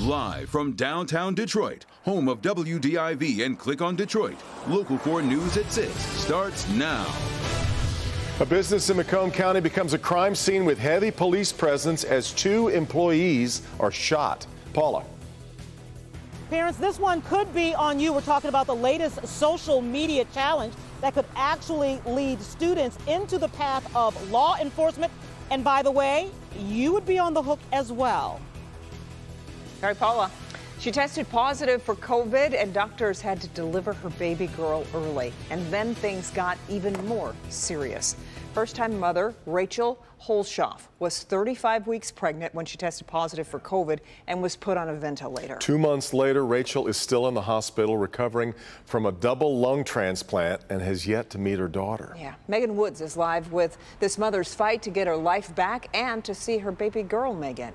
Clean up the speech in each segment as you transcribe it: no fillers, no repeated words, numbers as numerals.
Live from downtown Detroit, home of WDIV and Click on Detroit, Local 4 News at 6 starts now. A business in Macomb County becomes a crime scene with heavy police presence as 2 employees are shot. Paula. Parents, this one could be on you. We're talking about the latest social media challenge that could actually lead students into the path of law enforcement. And by the way, you would be on the hook as well. All right, Paula. She tested positive for COVID and doctors had to deliver her baby girl early. And then things got even more serious. First-time mother Rachel Holshoff was 35 weeks pregnant when she tested positive for COVID and was put on a ventilator. 2 months later, Rachel is still in the hospital recovering from a double lung transplant and has yet to meet her daughter. Yeah, Megan Woods is live with this mother's fight to get her life back and to see her baby girl, Megan.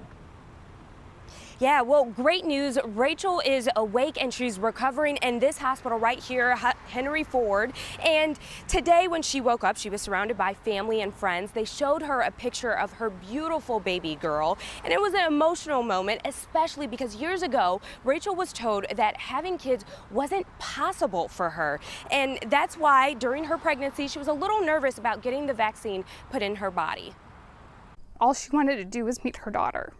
Yeah, well, great news. Rachel is awake and she's recovering in this hospital right here, Henry Ford. And today when she woke up, she was surrounded by family and friends. They showed her a picture of her beautiful baby girl. And it was an emotional moment, especially because years ago, Rachel was told that having kids wasn't possible for her. And that's why during her pregnancy, she was a little nervous about getting the vaccine put in her body. All she wanted to do was meet her daughter.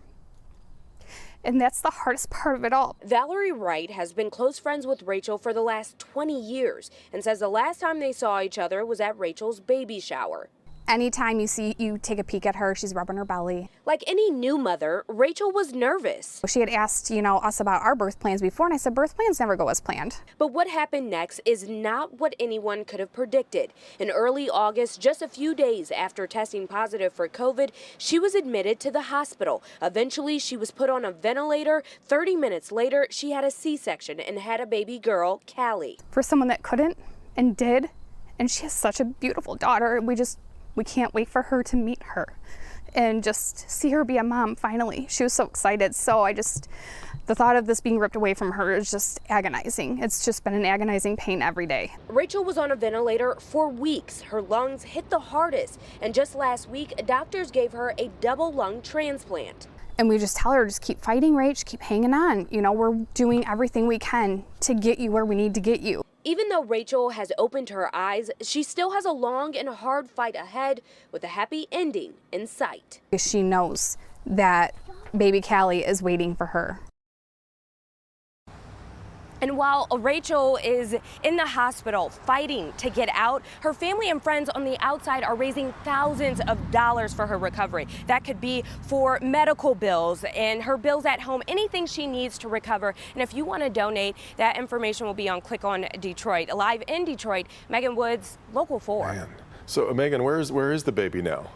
And that's the hardest part of it all. Valerie Wright has been close friends with Rachel for the last 20 years and says the last time they saw each other was at Rachel's baby shower. Anytime you take a peek at her, she's rubbing her belly. Like any new mother, Rachel was nervous. She had asked, us about our birth plans before, and I said, birth plans never go as planned. But what happened next is not what anyone could have predicted. In early August, just a few days after testing positive for COVID, she was admitted to the hospital. Eventually, she was put on a ventilator. 30 minutes later, she had a C-section and had a baby girl, Callie. For someone that couldn't and did, and she has such a beautiful daughter, we can't wait for her to meet her and just see her be a mom finally. She was so excited. So the thought of this being ripped away from her is just agonizing. It's just been an agonizing pain every day. Rachel was on a ventilator for weeks. Her lungs hit the hardest. And just last week, doctors gave her a double lung transplant. And we just tell her, just keep fighting, Rach, keep hanging on. We're doing everything we can to get you where we need to get you. Even though Rachel has opened her eyes, she still has a long and hard fight ahead with a happy ending in sight. She knows that baby Callie is waiting for her. And while Rachel is in the hospital fighting to get out, her family and friends on the outside are raising thousands of dollars for her recovery. That could be for medical bills and her bills at home, anything she needs to recover. And if you want to donate, that information will be on Click on Detroit. Live in Detroit, Megan Woods, Local 4. Man. So, Megan, where is the baby now?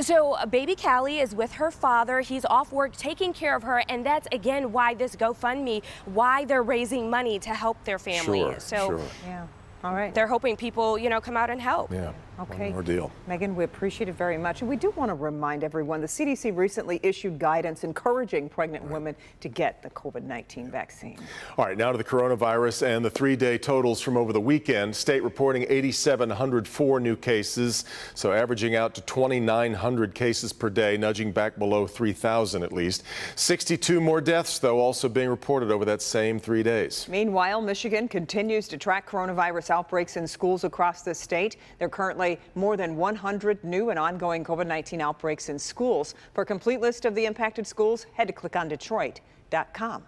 So baby Callie is with her father. He's off work taking care of her, and that's again why this GoFundMe, why they're raising money to help their family. Sure. Yeah. All right. They're hoping people, come out and help. Yeah. Okay. Ordeal. Megan, we appreciate it very much. And we do want to remind everyone the CDC recently issued guidance encouraging pregnant women to get the COVID-19 vaccine. All right, now to the coronavirus and the 3-day totals from over the weekend. State reporting 8,704 new cases, so averaging out to 2,900 cases per day, nudging back below 3,000 at least. 62 more deaths, though, also being reported over that same 3 days. Meanwhile, Michigan continues to track coronavirus outbreaks in schools across the state. There are currently more than 100 new and ongoing COVID-19 outbreaks in schools. For a complete list of the impacted schools, head to clickondetroit.com.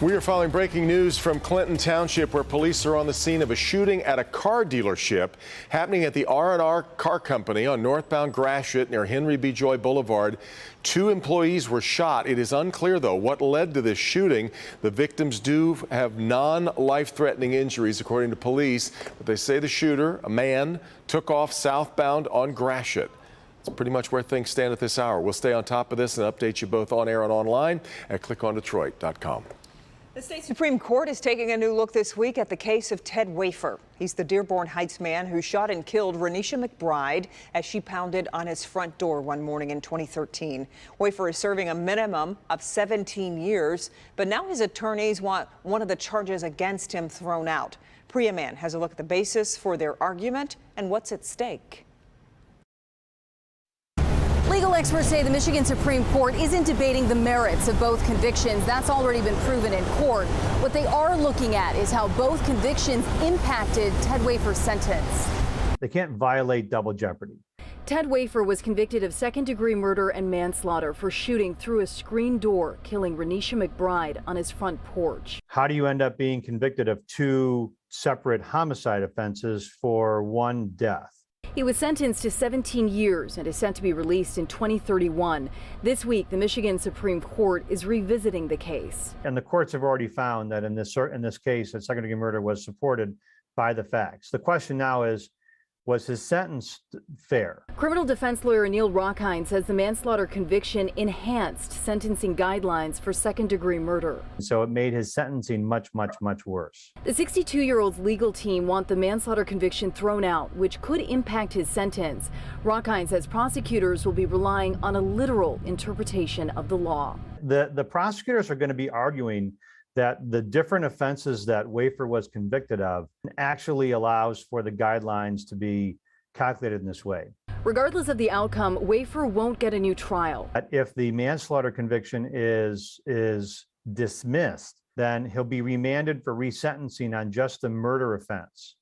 We are following breaking news from Clinton Township, where police are on the scene of a shooting at a car dealership happening at the R&R Car Company on northbound Gratiot near Henry B. Joy Boulevard. 2 employees were shot. It is unclear, though, what led to this shooting. The victims do have non-life-threatening injuries, according to police, but they say the shooter, a man, took off southbound on Gratiot. That's pretty much where things stand at this hour. We'll stay on top of this and update you both on air and online at clickondetroit.com. The state Supreme Court is taking a new look this week at the case of Ted Wafer. He's the Dearborn Heights man who shot and killed Renisha McBride as she pounded on his front door one morning in 2013. Wafer is serving a minimum of 17 years, but now his attorneys want one of the charges against him thrown out. Priya Mann has a look at the basis for their argument and what's at stake. Legal experts say the Michigan Supreme Court isn't debating the merits of both convictions. That's already been proven in court. What they are looking at is how both convictions impacted Ted Wafer's sentence. They can't violate double jeopardy. Ted Wafer was convicted of second-degree murder and manslaughter for shooting through a screen door, killing Renisha McBride on his front porch. How do you end up being convicted of two separate homicide offenses for one death? He was sentenced to 17 years and is set to be released in 2031. This week, the Michigan Supreme Court is revisiting the case. And the courts have already found that in this case, that second-degree murder was supported by the facts. The question now is, was his sentence fair? Criminal defense lawyer Neil Rockheim says the manslaughter conviction enhanced sentencing guidelines for second-degree murder. So it made his sentencing much, much, much worse. The 62-year-old's legal team want the manslaughter conviction thrown out, which could impact his sentence. Rockheim says prosecutors will be relying on a literal interpretation of the law. The prosecutors are going to be arguing that the different offenses that Wafer was convicted of actually allows for the guidelines to be calculated in this way. Regardless of the outcome, Wafer won't get a new trial. If the manslaughter conviction is dismissed, then he'll be remanded for resentencing on just the murder offense,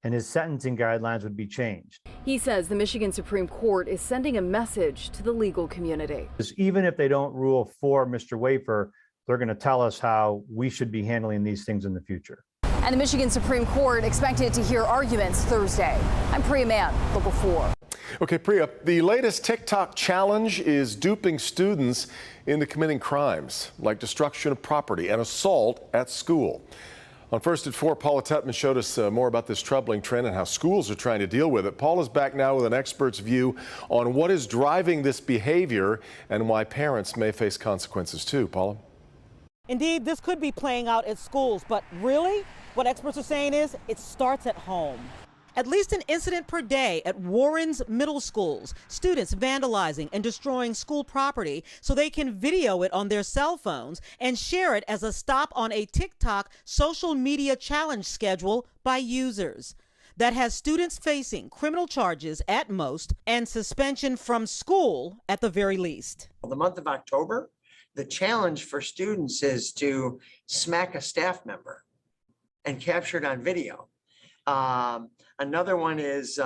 and his sentencing guidelines would be changed. He says the Michigan Supreme Court is sending a message to the legal community. Even if they don't rule for Mr. Wafer, they're going to tell us how we should be handling these things in the future. And the Michigan Supreme Court expected to hear arguments Thursday. I'm Priya Mann, Local 4. Okay, Priya, the latest TikTok challenge is duping students into committing crimes like destruction of property and assault at school. On First at 4, Paula Tutman showed us more about this troubling trend and how schools are trying to deal with it. Paula's back now with an expert's view on what is driving this behavior and why parents may face consequences too. Paula? Indeed, this could be playing out at schools, but really, what experts are saying is it starts at home. At least an incident per day at Warren's middle schools, students vandalizing and destroying school property so they can video it on their cell phones and share it as a stop on a TikTok social media challenge schedule by users that has students facing criminal charges at most and suspension from school at the very least. The month of October, the challenge for students is to smack a staff member and capture it on video. Another one is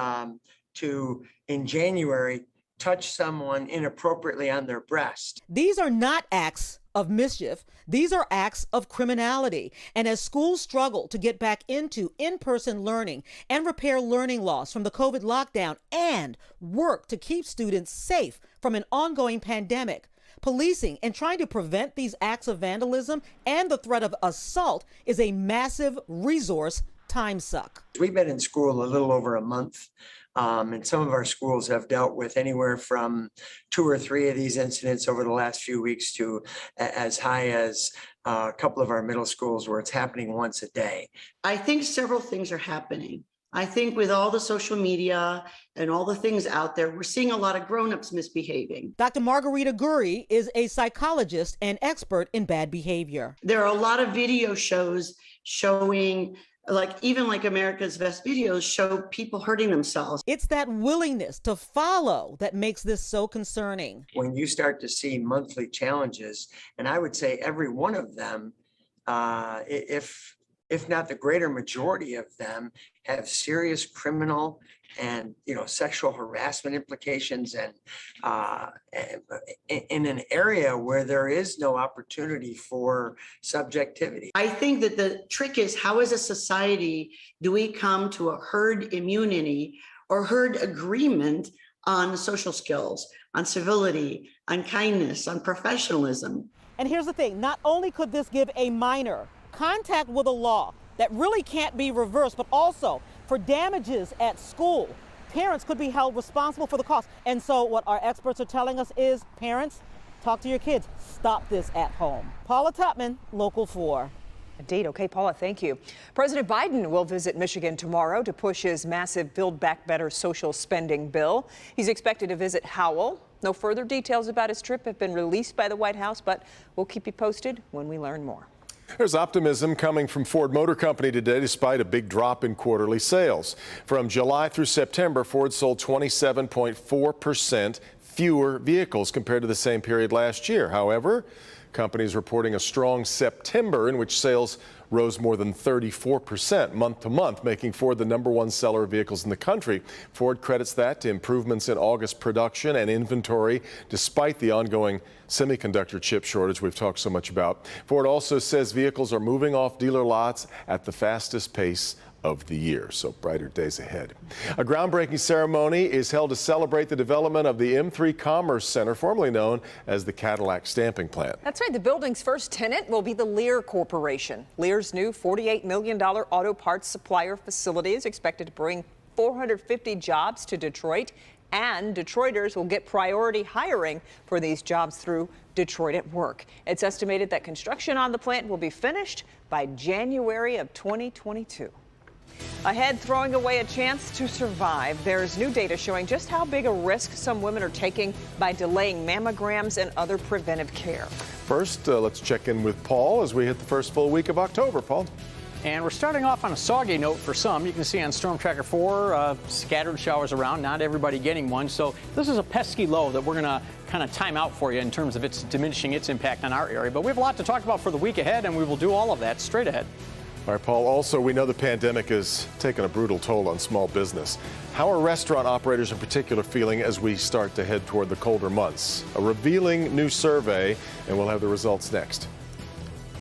to, in January, touch someone inappropriately on their breast. These are not acts of mischief. These are acts of criminality. And as schools struggle to get back into in-person learning and repair learning loss from the COVID lockdown and work to keep students safe from an ongoing pandemic, policing and trying to prevent these acts of vandalism and the threat of assault is a massive resource time suck. We've been in school a little over a month, and some of our schools have dealt with anywhere from 2 or 3 of these incidents over the last few weeks to as high as a couple of our middle schools where it's happening once a day. I think several things are happening. I think with all the social media and all the things out there, we're seeing a lot of grown-ups misbehaving. Dr. Margarita Guri is a psychologist and expert in bad behavior. There are a lot of video shows showing, even like America's Best Videos, show people hurting themselves. It's that willingness to follow that makes this so concerning. When you start to see monthly challenges, and I would say every one of them, if not the greater majority of them, have serious criminal and sexual harassment implications, and in an area where there is no opportunity for subjectivity. I think that the trick is, how as a society do we come to a herd immunity or herd agreement on social skills, on civility, on kindness, on professionalism? And here's the thing, not only could this give a minor contact with a law that really can't be reversed, but also for damages at school, parents could be held responsible for the cost. And so what our experts are telling us is, parents, talk to your kids. Stop this at home. Paula Tutman, Local 4. Indeed. Okay, Paula, thank you. President Biden will visit Michigan tomorrow to push his massive Build Back Better social spending bill. He's expected to visit Howell. No further details about his trip have been released by the White House, but we'll keep you posted when we learn more. There's optimism coming from Ford Motor Company today despite a big drop in quarterly sales. From July through September, Ford sold 27.4% fewer vehicles compared to the same period last year. However, companies reporting a strong September in which sales rose more than 34% month to month, making Ford the #1 seller of vehicles in the country. Ford credits that to improvements in August production and inventory, despite the ongoing semiconductor chip shortage we've talked so much about. Ford also says vehicles are moving off dealer lots at the fastest pace of the year, so brighter days ahead. A groundbreaking ceremony is held to celebrate the development of the M3 Commerce Center, formerly known as the Cadillac Stamping Plant. That's right. The building's first tenant will be the Lear Corporation. Lear's new $48 million auto parts supplier facility is expected to bring 450 jobs to Detroit, and Detroiters will get priority hiring for these jobs through Detroit at Work. It's estimated that construction on the plant will be finished by January of 2022. Ahead, throwing away a chance to survive. There's new data showing just how big a risk some women are taking by delaying mammograms and other preventive care. First, let's check in with Paul as we hit the first full week of October. Paul. And we're starting off on a soggy note for some. You can see on Storm Tracker 4, scattered showers around, not everybody getting one. So this is a pesky low that we're going to kind of time out for you in terms of its diminishing its impact on our area. But we have a lot to talk about for the week ahead, and we will do all of that straight ahead. All right, Paul, also we know the pandemic has taken a brutal toll on small business. How are restaurant operators in particular feeling as we start to head toward the colder months? A revealing new survey, and we'll have the results next.